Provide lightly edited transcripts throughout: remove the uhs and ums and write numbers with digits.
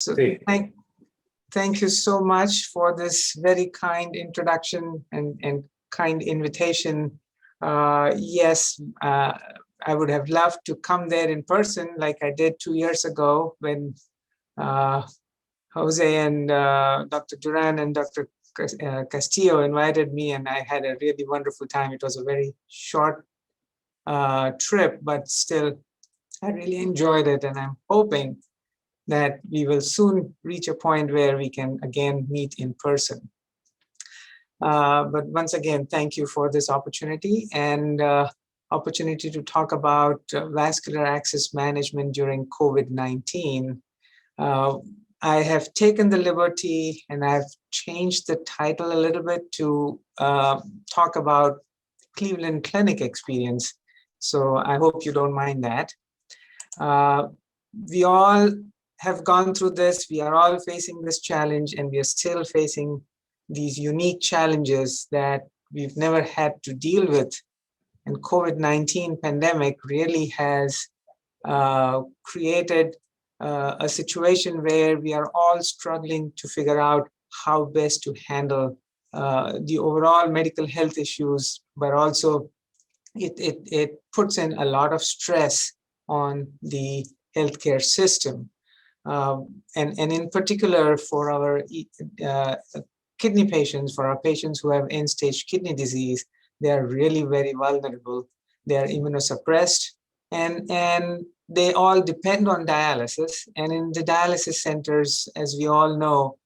So thank you so much for this very kind introduction and kind invitation. Yes, I would have loved to come there in person like I did 2 years ago when Jose and Dr. Duran and Dr. Castillo invited me, and I had a really wonderful time. It was a very short trip, but still, I really enjoyed it, and I'm hoping that we will soon reach a point where we can again meet in person. But once again, thank you for this opportunity and opportunity to talk about vascular access management during COVID-19. I have taken the liberty and I've changed the title a little bit to talk about Cleveland Clinic experience. So I hope you don't mind that. We all have gone through this. We are all facing this challenge, and we are still facing these unique challenges that we've never had to deal with. And COVID-19 pandemic really has created a situation where we are all struggling to figure out how best to handle the overall medical health issues, but also it puts in a lot of stress on the healthcare system. And in particular for our kidney patients, for our patients who have end-stage kidney disease, they are really very vulnerable. They are immunosuppressed, and they all depend on dialysis. And in the dialysis centers, as we all know,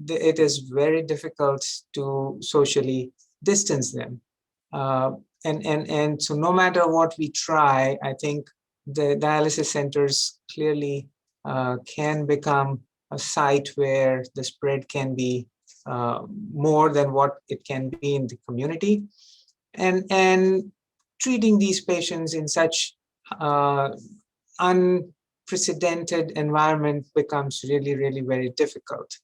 it is very difficult to socially distance them. And so no matter what we try, I think the dialysis centers clearly can become a site where the spread can be more than what it can be in the community. And treating these patients in such unprecedented environment becomes really, really very difficult.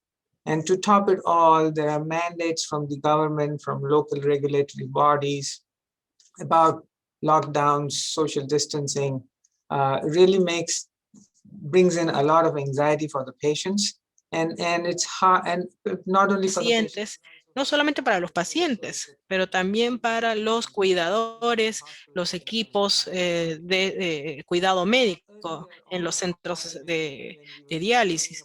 And to top it all, there are mandates from the government, from local regulatory bodies about lockdowns, social distancing, really brings in a lot of anxiety for the patients. And it's hard, and not only for the patients. No solamente para los pacientes, pero también para los cuidadores, los equipos de cuidado médico en los centros de diálisis.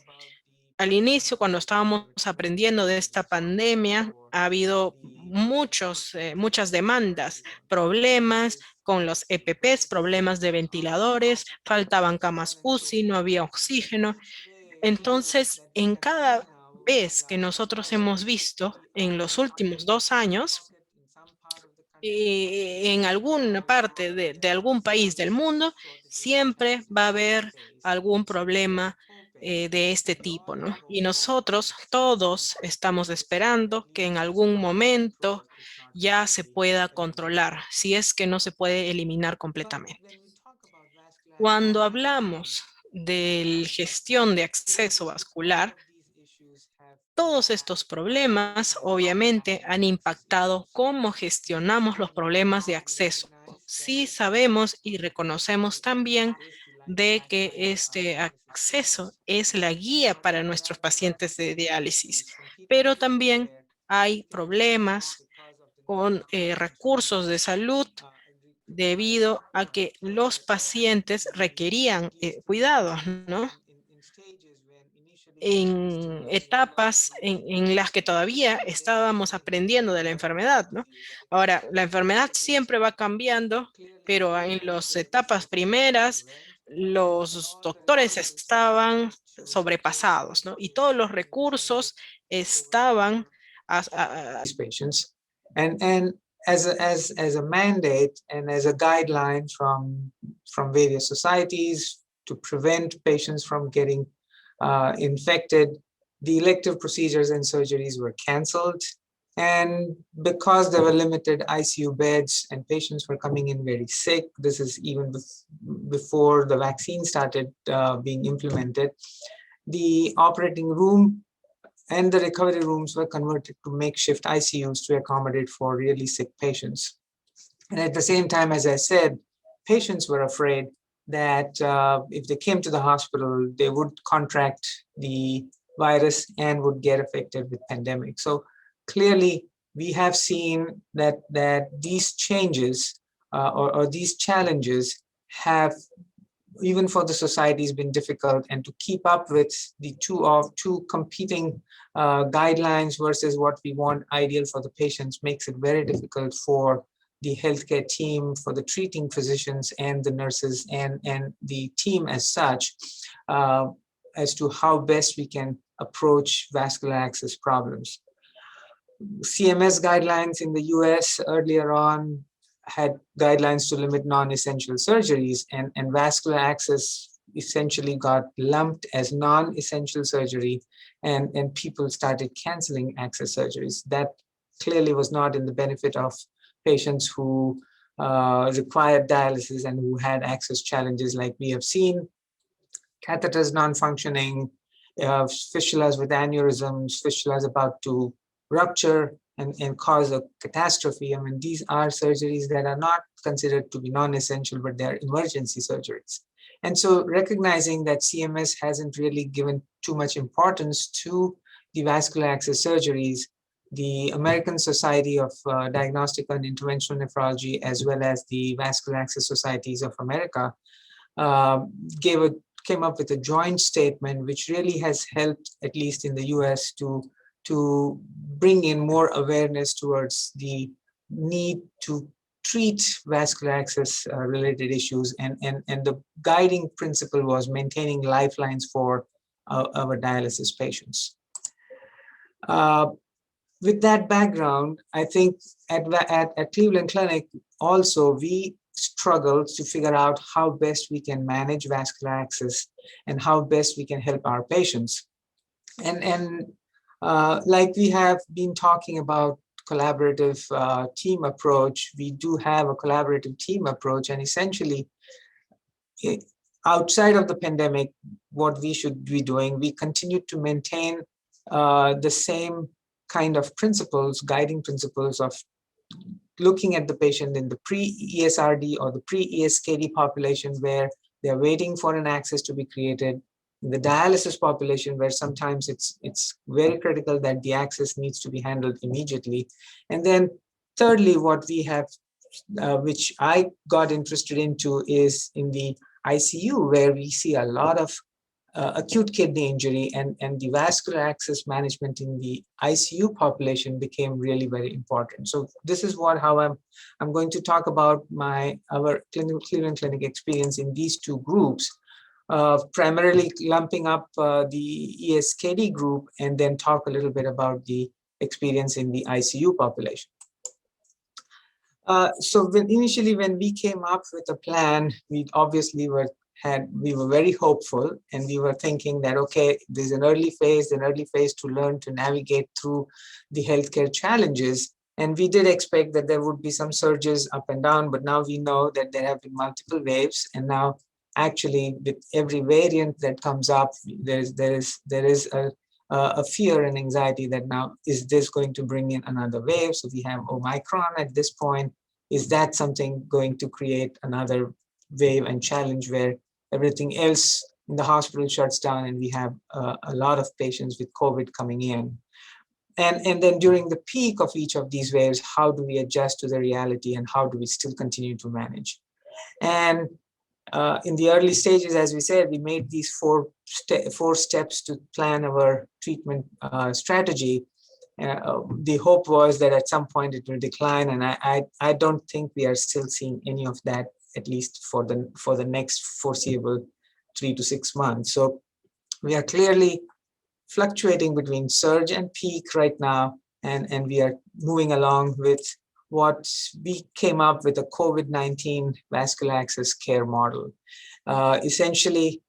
Al inicio, cuando estábamos aprendiendo de esta pandemia, ha habido muchas demandas, problemas con los EPPs, problemas de ventiladores, faltaban camas UCI, no había oxígeno. Entonces, en cada vez que nosotros hemos visto en los últimos 2 años, en alguna parte de algún país del mundo, siempre va a haber algún problema de este tipo, ¿no? Y nosotros todos estamos esperando que en algún momento ya se pueda controlar, si es que no se puede eliminar completamente. Cuando hablamos de gestión de acceso vascular, todos estos problemas obviamente han impactado cómo gestionamos los problemas de acceso. Sí sabemos y reconocemos también de que este acceso es la guía para nuestros pacientes de diálisis, pero también hay problemas con recursos de salud debido a que los pacientes requerían cuidados, ¿no? En etapas en las que todavía estábamos aprendiendo de la enfermedad, ¿no? Ahora, la enfermedad siempre va cambiando, pero en las etapas primeras, los doctores estaban sobrepasados, ¿no? Y todos los recursos estaban patients. And as a mandate and as a guideline from various societies to prevent patients from getting infected, the elective procedures and surgeries were canceled. And because there were limited ICU beds and patients were coming in very sick, this is even before the vaccine started being implemented, the operating room and the recovery rooms were converted to makeshift ICUs to accommodate for really sick patients. And at the same time, as I said, patients were afraid that if they came to the hospital, they would contract the virus and would get affected with pandemic. So clearly, we have seen that these changes or these challenges have, even for the societies, been difficult, and to keep up with the two competing guidelines versus what we want ideal for the patients makes it very difficult for the healthcare team, for the treating physicians and the nurses and the team as such, as to how best we can approach vascular access problems. CMS guidelines in the US earlier on had guidelines to limit non-essential surgeries, and vascular access essentially got lumped as non-essential surgery, and people started canceling access surgeries. That clearly was not in the benefit of patients who required dialysis and who had access challenges like we have seen, catheters non-functioning, fistulas with aneurysms, fistulas about to rupture and cause a catastrophe. I mean, these are surgeries that are not considered to be non-essential, but they're emergency surgeries. And so recognizing that CMS hasn't really given too much importance to the vascular access surgeries, the American Society of Diagnostic and Interventional Nephrology, as well as the Vascular Access Societies of America, came up with a joint statement, which really has helped, at least in the US, to bring in more awareness towards the need to treat vascular access related issues. And the guiding principle was maintaining lifelines for our dialysis patients. With that background, I think at Cleveland Clinic also, we struggle to figure out how best we can manage vascular access and how best we can help our patients. And like we have been talking about collaborative team approach, we do have a collaborative team approach, and essentially outside of the pandemic, what we should be doing, we continue to maintain the same kind of principles, guiding principles of looking at the patient in the pre-ESRD or the pre-ESKD population where they're waiting for an access to be created, in the dialysis population where sometimes it's very critical that the access needs to be handled immediately. And then thirdly, what we have, which I got interested into, is in the ICU, where we see a lot of acute kidney injury, and the vascular access management in the ICU population became really very important. So this is how I'm going to talk about our Cleveland Clinic experience in these two groups, primarily lumping up the ESKD group, and then talk a little bit about the experience in the ICU population. So initially when we came up with a plan, we obviously were very hopeful, and we were thinking that, okay, there's an early phase to learn to navigate through the healthcare challenges. And we did expect that there would be some surges up and down, but now we know that there have been multiple waves. And now actually with every variant that comes up, there is a fear and anxiety that now, is this going to bring in another wave? So we have Omicron at this point. Is that something going to create another wave and challenge where everything else in the hospital shuts down and we have a lot of patients with COVID coming in? And then during the peak of each of these waves, how do we adjust to the reality, and how do we still continue to manage? And in the early stages, as we said, we made these four steps to plan our treatment strategy. The hope was that at some point it will decline, and I don't think we are still seeing any of that, at least for the next foreseeable 3 to 6 months. So we are clearly fluctuating between surge and peak right now, and we are moving along with what we came up with, a COVID-19 vascular access care model, essentially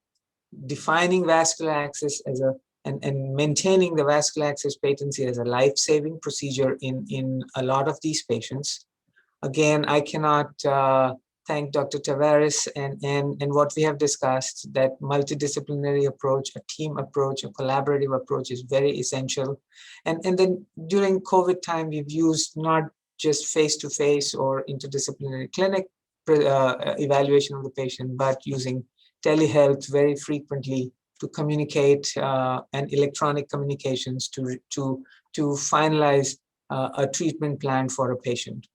defining vascular access as and maintaining the vascular access patency as a life-saving procedure in a lot of these patients. Again, I cannot thank Dr. Tavares and what we have discussed, that multidisciplinary approach, a team approach, a collaborative approach is very essential. And then during COVID time, we've used not just face-to-face or interdisciplinary clinic evaluation of the patient, but using telehealth very frequently to communicate and electronic communications to finalize a treatment plan for a patient.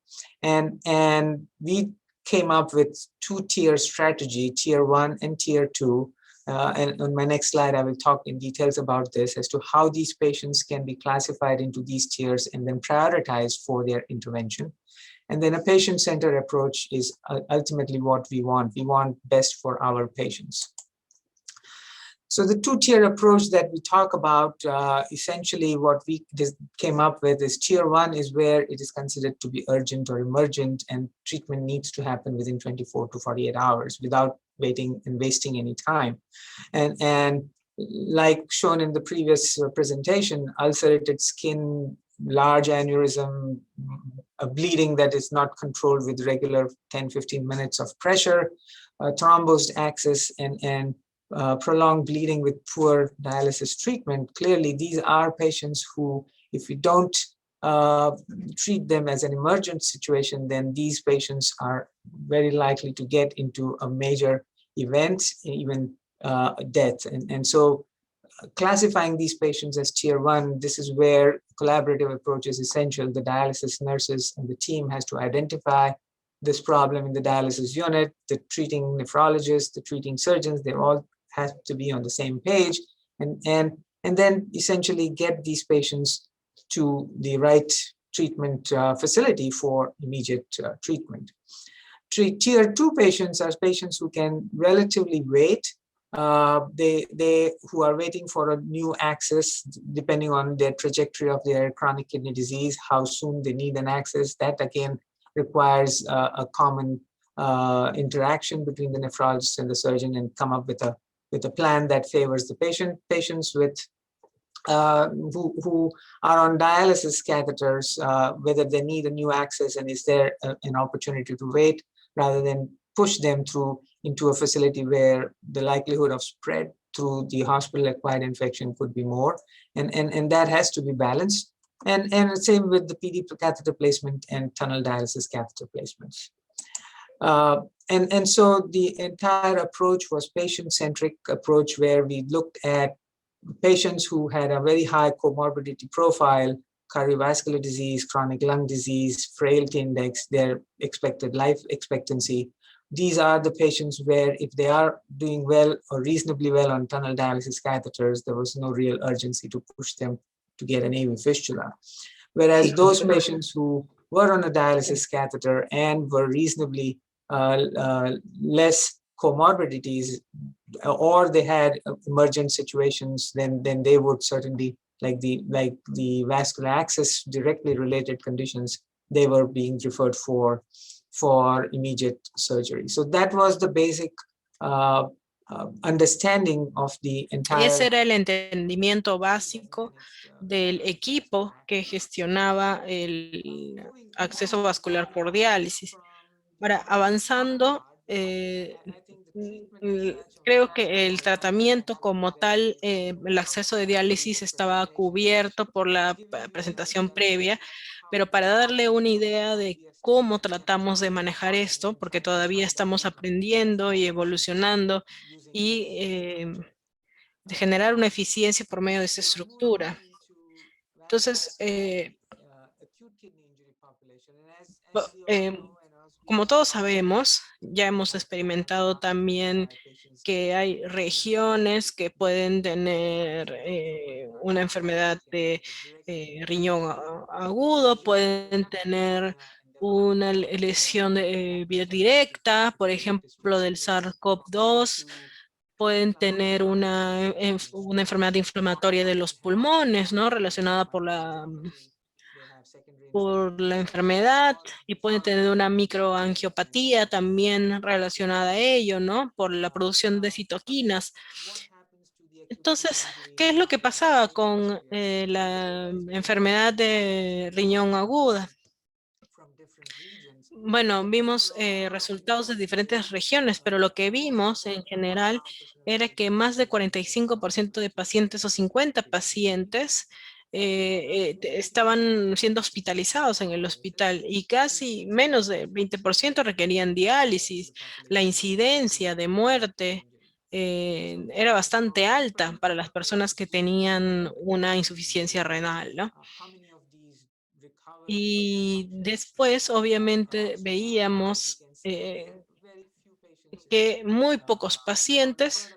And we came up with two-tier strategy, tier 1 and tier 2. And on my next slide, I will talk in details about this as to how these patients can be classified into these tiers and then prioritized for their intervention. And then a patient-centered approach is ultimately what we want. We want best for our patients. So the two-tier approach that we talk about, essentially what we just came up with is tier 1 is where it is considered to be urgent or emergent, and treatment needs to happen within 24 to 48 hours without waiting and wasting any time. And like shown in the previous presentation, ulcerated skin, large aneurysm, a bleeding that is not controlled with regular 10-15 minutes of pressure, thrombosed access, and prolonged bleeding with poor dialysis treatment. Clearly, these are patients who, if we don't treat them as an emergent situation, then these patients are very likely to get into a major event, even death. And so classifying these patients as tier 1, this is where collaborative approach is essential. The dialysis nurses and the team has to identify this problem in the dialysis unit. The treating nephrologists, the treating surgeons, they all have to be on the same page, and then essentially get these patients to the right treatment facility for immediate treatment. Tier 2 patients are patients who can relatively wait. They who are waiting for a new access, depending on their trajectory of their chronic kidney disease, how soon they need an access. That again requires a common interaction between the nephrologist and the surgeon, and come up with a plan that favors the patient. Patients with who are on dialysis catheters, whether they need a new access and is there an opportunity to wait rather than push them through into a facility where the likelihood of spread through the hospital-acquired infection could be more, and that has to be balanced. And same with the PD catheter placement and tunnel dialysis catheter placements. And so the entire approach was patient-centric approach, where we looked at patients who had a very high comorbidity profile, cardiovascular disease, chronic lung disease, frailty index, their expected life expectancy. These are the patients where if they are doing well or reasonably well on tunnel dialysis catheters, there was no real urgency to push them to get an AV fistula. Whereas those patients who were on a dialysis catheter and were reasonably less comorbidities, or they had emergent situations, then they would certainly, like the vascular access directly related conditions, they were being referred for immediate surgery. So that was the basic understanding of the entire. Ese era el entendimiento básico del equipo que gestionaba el acceso vascular por diálisis. Ahora, avanzando, creo que el tratamiento como tal, el acceso de diálisis estaba cubierto por la presentación previa, pero para darle una idea de cómo tratamos de manejar esto, porque todavía estamos aprendiendo y evolucionando y de generar una eficiencia por medio de esa estructura. Entonces, como todos sabemos, ya hemos experimentado también que hay regiones que pueden tener una enfermedad de riñón agudo, pueden tener una lesión de vía directa, por ejemplo, del SARS-CoV-2, pueden tener una enfermedad inflamatoria de los pulmones, ¿no? Relacionada por la enfermedad, y pueden tener una microangiopatía también relacionada a ello, ¿no? Por la producción de citoquinas. Entonces, ¿qué es lo que pasaba con la enfermedad de riñón aguda? Bueno, vimos resultados de diferentes regiones, pero lo que vimos en general era que más de 45% de pacientes o 50 pacientes estaban siendo hospitalizados en el hospital y casi menos del 20% requerían diálisis. La incidencia de muerte era bastante alta para las personas que tenían una insuficiencia renal, ¿no? Y después, obviamente, veíamos que muy pocos pacientes,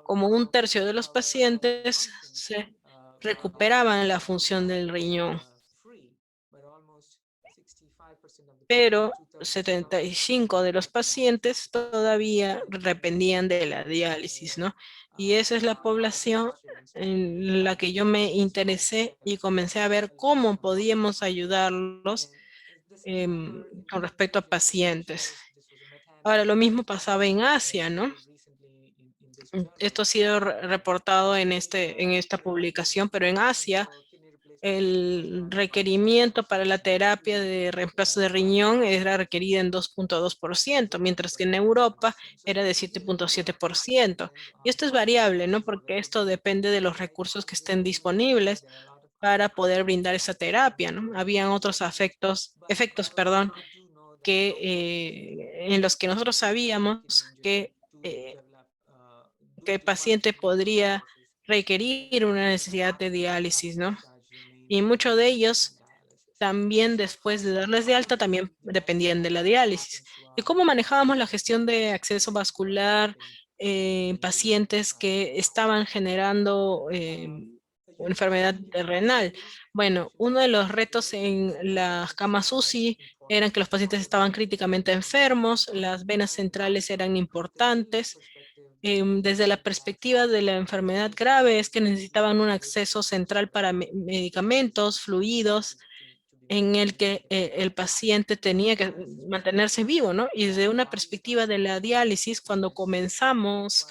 como un tercio de los pacientes, se recuperaban la función del riñón, pero 75 de los pacientes todavía dependían de la diálisis, ¿no? Y esa es la población en la que yo me interesé y comencé a ver cómo podíamos ayudarlos con respecto a pacientes. Ahora, lo mismo pasaba en Asia, ¿no? Esto ha sido reportado en esta publicación, pero en Asia el requerimiento para la terapia de reemplazo de riñón era requerida en 2,2%, mientras que en Europa era de 7,7%. Y esto es variable, ¿no? Porque esto depende de los recursos que estén disponibles para poder brindar esa terapia, ¿no? Habían otros efectos, en los que nosotros sabíamos eh, que el paciente podría requerir una necesidad de diálisis, ¿no? Y muchos de ellos también después de darles de alta también dependían de la diálisis. ¿Y cómo manejábamos la gestión de acceso vascular en pacientes que estaban generando una enfermedad renal? Bueno, uno de los retos en las camas UCI eran que los pacientes estaban críticamente enfermos, las venas centrales eran importantes. Desde la perspectiva de la enfermedad grave es que necesitaban un acceso central para medicamentos, fluidos, en el que el paciente tenía que mantenerse vivo, ¿no? Y desde una perspectiva de la diálisis, cuando comenzamos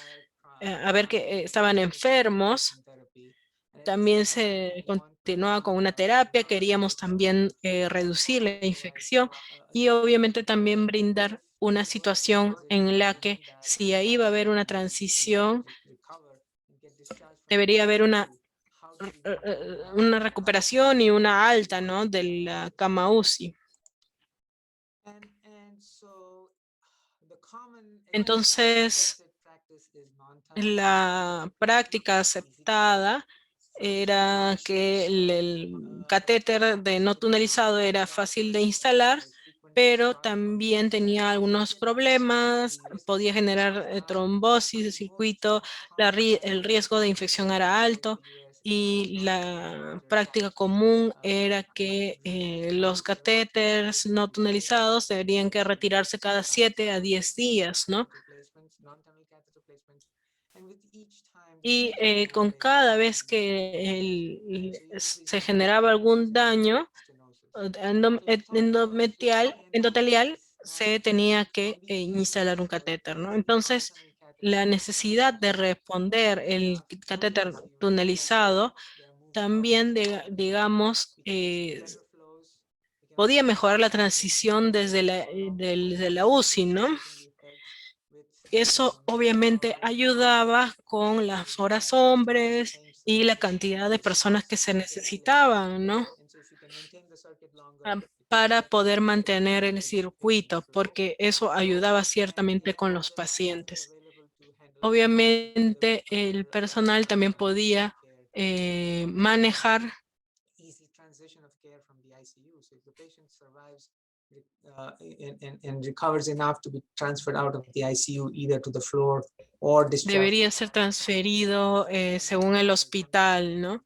a ver que estaban enfermos, también se continuaba con una terapia, queríamos también reducir la infección y obviamente también brindar una situación en la que si ahí iba a haber una transición, debería haber una recuperación y una alta, ¿no? De la cama UCI. Entonces, la práctica aceptada era que el catéter de no tunelizado era fácil de instalar, pero también tenía algunos problemas, podía generar trombosis de circuito, el riesgo de infección era alto y la práctica común era que los catéteres no tunelizados deberían que retirarse cada 7 a 10 días, ¿no? Y con cada vez que se generaba algún daño endotelial, se tenía que instalar un catéter, ¿no? Entonces, la necesidad de responder el catéter tunelizado también, digamos, podía mejorar la transición desde la UCI, ¿no? Eso obviamente ayudaba con las horas hombres y la cantidad de personas que se necesitaban, ¿no? Para poder mantener el circuito, porque eso ayudaba ciertamente con los pacientes. Obviamente el personal también podía manejar and recovers enough to be transferred out of the ICU either to the floor or discharged. debería ser transferido según el hospital, ¿no?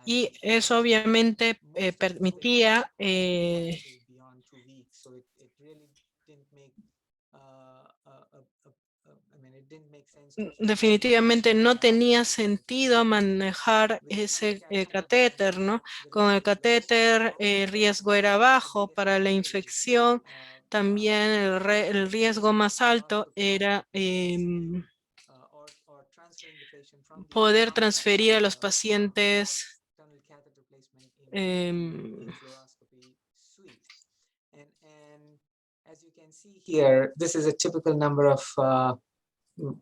Y eso obviamente permitía, definitivamente no tenía sentido manejar ese catéter, ¿no? Con el catéter el riesgo era bajo para la infección, también el riesgo más alto era poder transferir a los pacientes em, Here, this is a typical number of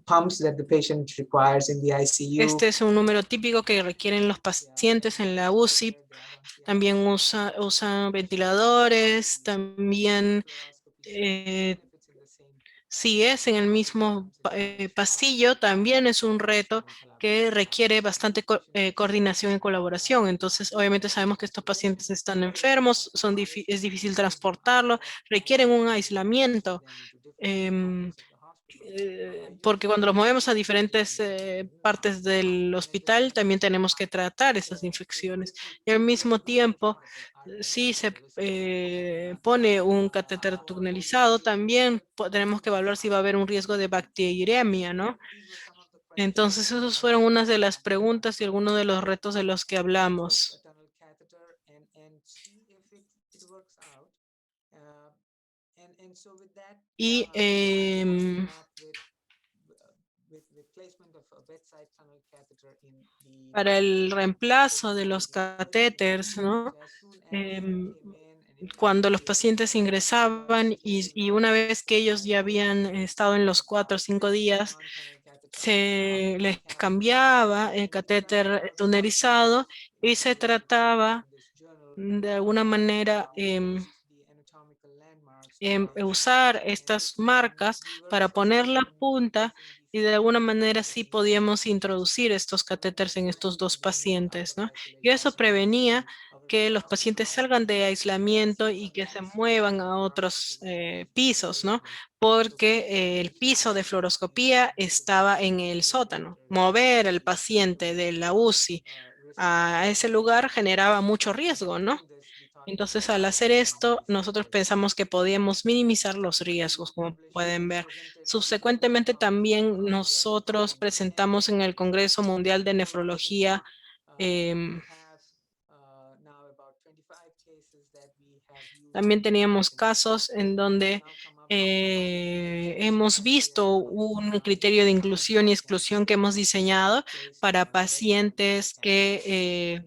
pumps that the patient requires in the ICU. Este es un número típico que requieren los pacientes en la UCI. También usan ventiladores, también si es en el mismo pasillo, también es un reto que requiere bastante coordinación y colaboración. Entonces, obviamente sabemos que estos pacientes están enfermos, es difícil transportarlos, requieren un aislamiento. em, Porque cuando los movemos a diferentes partes del hospital, también tenemos que tratar esas infecciones. Y al mismo tiempo, si se pone un catéter tunelizado, también tenemos que evaluar si va a haber un riesgo de bacteriemia, ¿no? Entonces, esas fueron unas de las preguntas y algunos de los retos de los que hablamos. Y para el reemplazo de los catéteres, ¿no? Em, Cuando los pacientes ingresaban y una vez que ellos ya habían estado en los 4 o 5 días, se les cambiaba el catéter tunelizado y se trataba de alguna manera usar estas marcas para poner la punta y de alguna manera sí podíamos introducir estos catéteres en estos dos pacientes, ¿no? Y eso prevenía que los pacientes salgan de aislamiento y que se muevan a otros pisos, ¿no? Porque el piso de fluoroscopía estaba en el sótano. Mover al paciente de la UCI a ese lugar generaba mucho riesgo, ¿no? Entonces, al hacer esto, nosotros pensamos que podíamos minimizar los riesgos, como pueden ver. Subsecuentemente, también nosotros presentamos en el Congreso Mundial de Nefrología em, también teníamos casos en donde hemos visto un criterio de inclusión y exclusión que hemos diseñado para pacientes que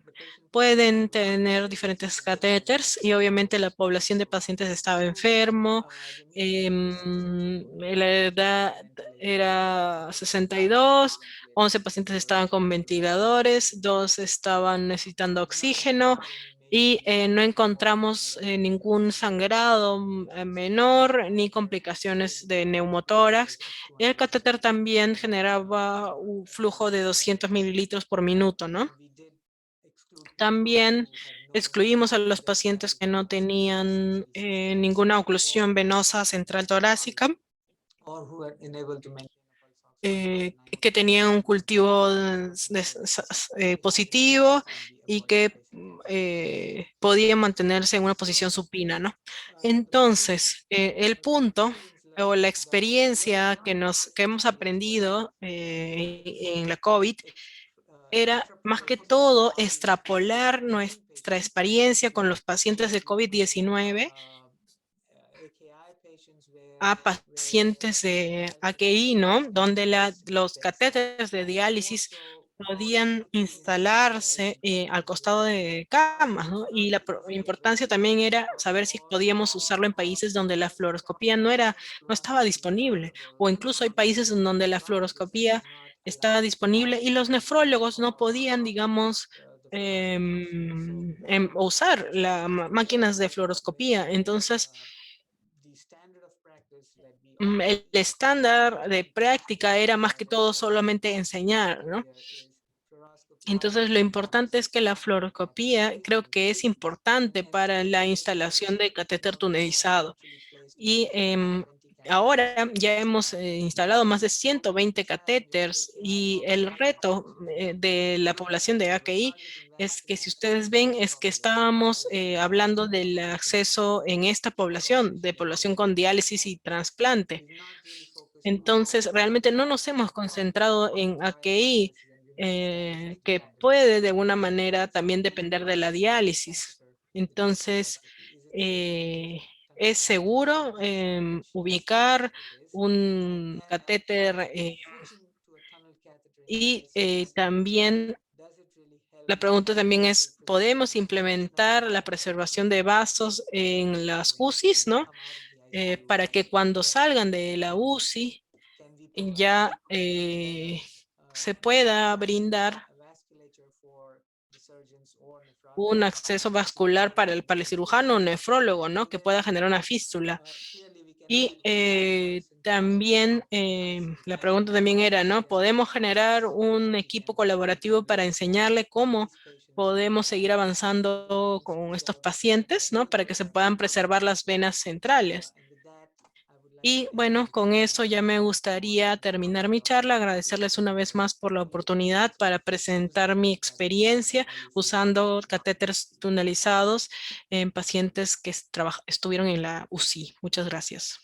pueden tener diferentes catéteres y obviamente la población de pacientes estaba enfermo, la edad era 62, 11 pacientes estaban con ventiladores, 2 estaban necesitando oxígeno y no encontramos ningún sangrado menor ni complicaciones de neumotórax. El catéter también generaba un flujo de 200 mililitros por minuto, ¿no? También excluimos a los pacientes que no tenían ninguna oclusión venosa central torácica, que tenían un cultivo positivo y que podían mantenerse en una posición supina, ¿no? Entonces, el punto o la experiencia que hemos aprendido en la COVID era más que todo extrapolar nuestra experiencia con los pacientes de COVID-19 a pacientes de AKI, ¿no? Donde los catéteres de diálisis podían instalarse al costado de camas, ¿no? Y la importancia también era saber si podíamos usarlo en países donde la fluoroscopía no estaba disponible, o incluso hay países en donde la fluoroscopía estaba disponible y los nefrólogos no podían, digamos, usar las máquinas de fluoroscopía. Entonces, el estándar de práctica era más que todo solamente enseñar, ¿no? Entonces, lo importante es que la fluoroscopía creo que es importante para la instalación de catéter tunelizado. Y ahora ya hemos instalado más de 120 catéteres y el reto de la población de AKI es que si ustedes ven es que estábamos hablando del acceso en esta población, de población con diálisis y trasplante. Entonces, realmente no nos hemos concentrado en AKI, que puede de alguna manera también depender de la diálisis. Entonces, eh, es seguro ubicar un catéter y también la pregunta también es, ¿podemos implementar la preservación de vasos en las UCIs, ¿no? Para que cuando salgan de la UCI ya se pueda brindar un acceso vascular para el cirujano o nefrólogo, ¿no? Que pueda generar una fístula. Y también la pregunta también era, ¿no? ¿Podemos generar un equipo colaborativo para enseñarle cómo podemos seguir avanzando con estos pacientes, ¿no? Para que se puedan preservar las venas centrales? Y bueno, con eso ya me gustaría terminar mi charla, agradecerles una vez más por la oportunidad para presentar mi experiencia usando catéteres tunelizados en pacientes que estuvieron en la UCI. Muchas gracias.